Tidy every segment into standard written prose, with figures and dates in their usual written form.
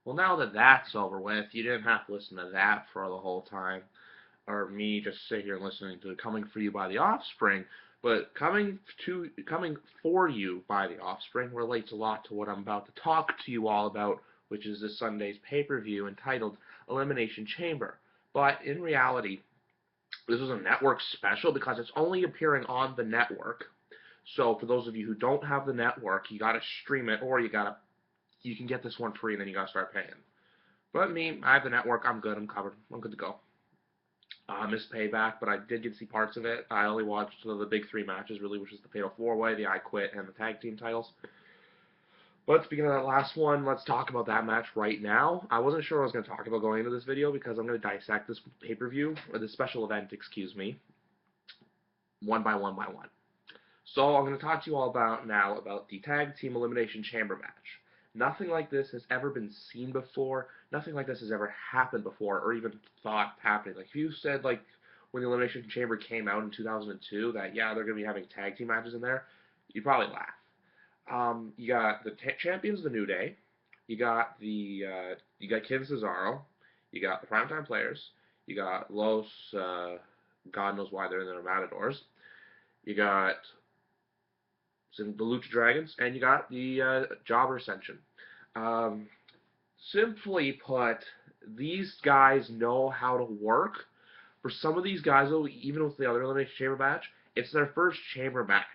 Well, now that that's over with, you didn't have to listen to that for the whole time, or me just sit here listening to it coming for you by the Offspring. But coming for you by the Offspring relates a lot to what I'm about to talk to you all about, which is this Sunday's pay-per-view entitled Elimination Chamber. But in reality, this is a network special because it's only appearing on the network. So for those of you who don't have the network, you gotta stream it, or you can get this one free, and then you gotta start paying. But me, I have the network. I'm good. I'm covered. I'm good to go. I missed Payback, but I did get to see parts of it. I only watched the big three matches, really, which is the Fatal 4-Way, the I Quit, and the Tag Team titles. But speaking of that last one, let's talk about that match right now. I wasn't sure what I was going to talk about going into this video because I'm going to dissect this pay-per-view, or this special event, excuse me, one by one by one. So I'm going to talk to you all about the Tag Team Elimination Chamber match. Nothing like this has ever been seen before. Nothing like this has ever happened before, or even thought happening. Like, if you said, like, when the Elimination Chamber came out in 2002, that, yeah, they're going to be having tag team matches in there, you'd probably laugh. You got the champions, the New Day. You got you got Kid Cesaro. You got the Primetime Players. You got Los, God knows why they're in their Matadors. You got the Lucha Dragons, and you got the Jobber Ascension. Simply put, these guys know how to work. For some of these guys, though, even with the other Elimination Chamber match, it's their first Chamber match.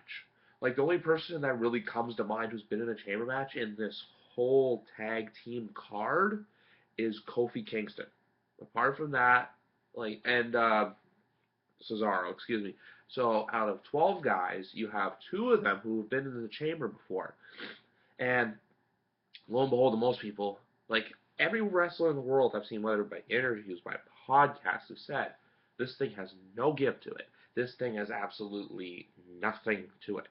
Like, the only person that really comes to mind who's been in a Chamber match in this whole tag team card is Kofi Kingston. Apart from that, and Cesaro, excuse me. So out of 12 guys, you have 2 of them who have been in the Chamber before. And lo and behold, to most people, like every wrestler in the world I've seen, whether by interviews, by podcasts, have said, this thing has no give to it. This thing has absolutely nothing to it.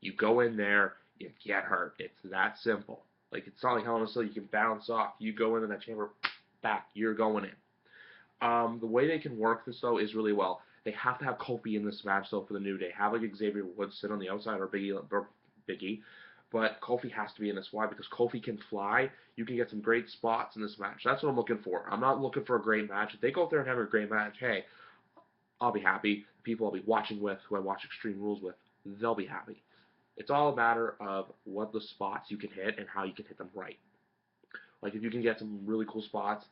You go in there, you get hurt. It's that simple. Like, it's not like Hell in a Cell you can bounce off. You go into that chamber, back, you're going in. The way they can work this, though, is really well. They have to have Kofi in this match, though, for the New Day. Have, like, Xavier Woods sit on the outside, or Biggie. But Kofi has to be in this. Why? Because Kofi can fly. You can get some great spots in this match. That's what I'm looking for. I'm not looking for a great match. If they go up there and have a great match, hey, I'll be happy. The people I'll be watching with, who I watch Extreme Rules with, they'll be happy. It's all a matter of what the spots you can hit and how you can hit them right. Like, if you can get some really cool spots,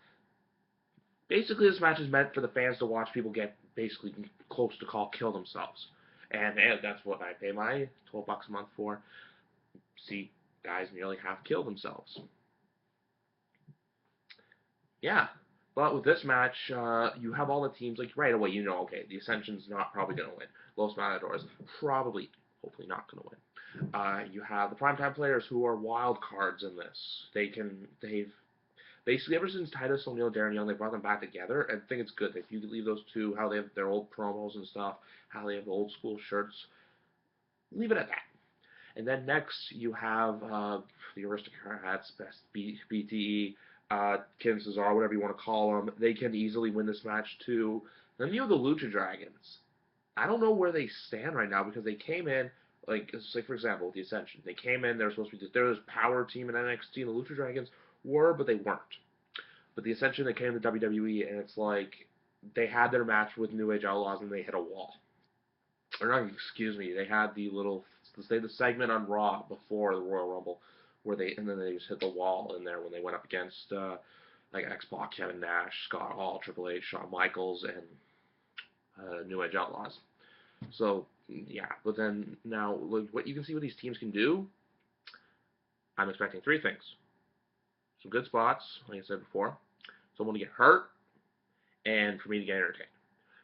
basically this match is meant for the fans to watch people get basically close to kill themselves. And that's what I pay my $12 a month for. See guys nearly half kill themselves. Yeah. But with this match, you have all the teams, like, right away, you know, okay, the Ascension's not probably going to win. Los Matadors, hopefully not going to win. You have the Primetime Players, who are wild cards in this. They've basically, ever since Titus O'Neil, Darren Young, they brought them back together, and I think it's good. If you could leave those two, how they have their old promos and stuff, how they have old school shirts, leave it at that. And then next, you have the Aristocrats, Best BTE, Ken Cesaro, whatever you want to call them. They can easily win this match, too. Then you have the Lucha Dragons. I don't know where they stand right now, because they came in, like for example, with the Ascension. They came in, they were supposed to be this power team in NXT, and the Lucha Dragons were, but they weren't. But the Ascension, they came to WWE, and it's like, they had their match with New Age Outlaws, and they hit a wall. Or not, excuse me, they had the segment on Raw before the Royal Rumble, and then they just hit the wall in there when they went up against, like, X-Pac, Kevin Nash, Scott Hall, Triple H, Shawn Michaels, and New Age Outlaws. So, yeah, but then, now, look, what you can see what these teams can do, I'm expecting 3 things. Some good spots, like I said before, someone to get hurt, and for me to get entertained.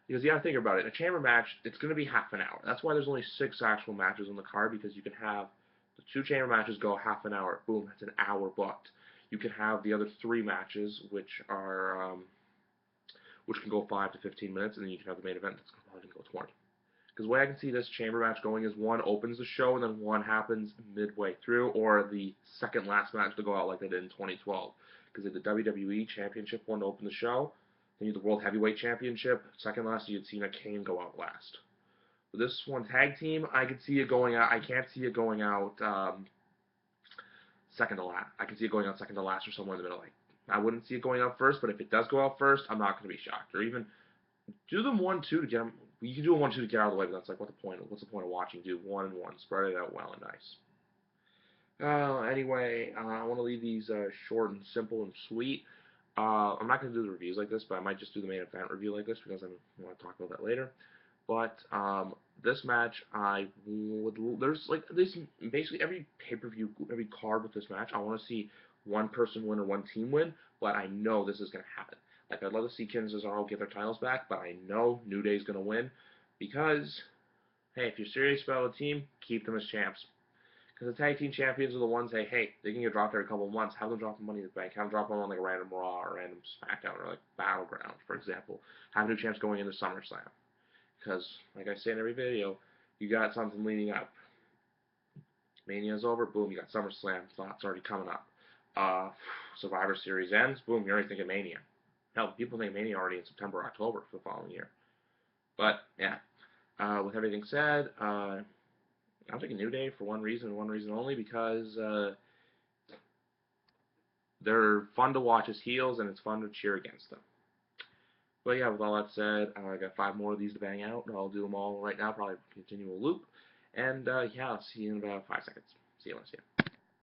Because you gotta think about it, a chamber match, it's gonna be half an hour. That's why there's only 6 actual matches on the card, because you can have the 2 chamber matches go half an hour. Boom, that's an hour booked. You can have the other 3 matches, which can go 5 to 15 minutes, and then you can have the main event that's probably gonna go 20. Because the way I can see this chamber match going is one opens the show, and then one happens midway through, or the second last match to go out like they did in 2012. Because the WWE Championship one to open the show, then you had the World Heavyweight Championship, second last, you had Cena Kane go out last. This one tag team, I could see it going out. I can't see it going out second to last. I can see it going out second to last or somewhere in the middle. Like I wouldn't see it going out first, but if it does go out first, I'm not going to be shocked. Or even do them 1-2 to get them. You can do a 1-2 to get out of the way, but that's like what the point? What's the point of watching? Do 1-1, spread it out well and nice. Anyway, I want to leave these short and simple and sweet. I'm not going to do the reviews like this, but I might just do the main event review like this because I want to talk about that later. But this match, I would. There's like this basically every pay-per-view, every card with this match. I want to see one person win or one team win, but I know this is going to happen. Like I'd love to see Ken Cesaro get their titles back, but I know New Day's going to win because hey, if you're serious about a team, keep them as champs. Because the tag team champions are the ones, hey, they can get dropped every couple of months. Have them drop the Money in the Bank. Have them drop them on like a random Raw or random SmackDown or like Battleground, for example. Have new champs going into SummerSlam. Because, like I say in every video, you got something leading up. Mania's over, boom, you got SummerSlam. Thoughts already coming up. Survivor Series ends, boom, you're already thinking Mania. Hell, people think Mania already in September, October for the following year. But, yeah. With everything said, I'm taking New Day for one reason and one reason only, because they're fun to watch as heels, and it's fun to cheer against them. But yeah, with all that said, I got 5 more of these to bang out. I'll do them all right now, probably continual loop. And yeah, I'll see you in about 5 seconds. See you when I see you.